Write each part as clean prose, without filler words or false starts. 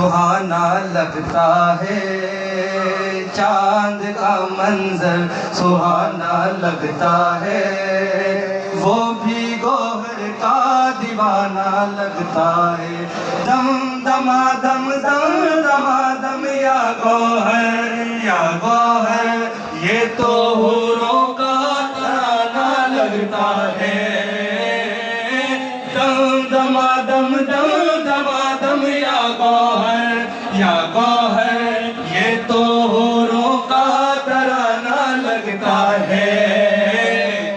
سہانا لگتا ہے، چاند کا منظر سہانا لگتا ہے، وہ بھی گوہر کا دیوانہ لگتا ہے۔ دم دما دم دم دما دم یا گوہر یہ تو حوروں کا ترانہ لگتا ہے۔ دم دما دم دم دما دم یا گوہر یہ تو حوروں کا ترانہ لگتا ہے۔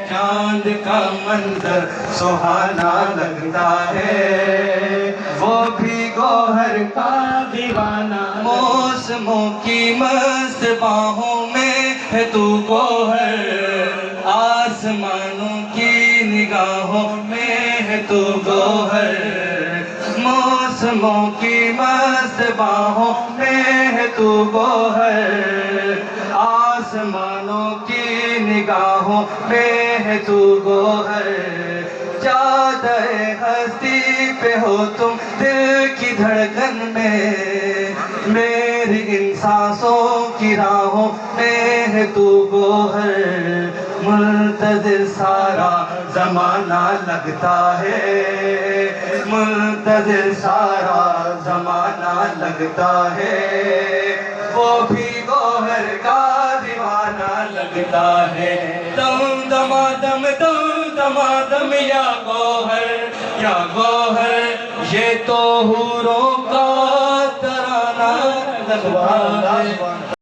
چاند کا منظر سہانا لگتا ہے، وہ بھی گوہر کا دیوانہ۔ موسموں کی مست باہوں میں ہے تو گوہر، آسمانوں کی نگاہوں میں ہے تو گوہر۔ موسموں کی مست باہوں میں ہے تو گوہر، آسمانوں کی نگاہوں میں ہے تو گوہر۔ چادر ہستی پہ ہو تم دل کی دھڑکن میں، میری ان سانسوں کی راہوں میں ہے تو گوہر۔ منتظر سارا زمانہ لگتا ہے، منتظر سارا زمانہ لگتا ہے، وہ بھی گوہر کا دیوانہ لگتا ہے۔ دم دما دم دم دما دم یا گوہر یہ تو حوروں کا ترانہ لگتا ہے۔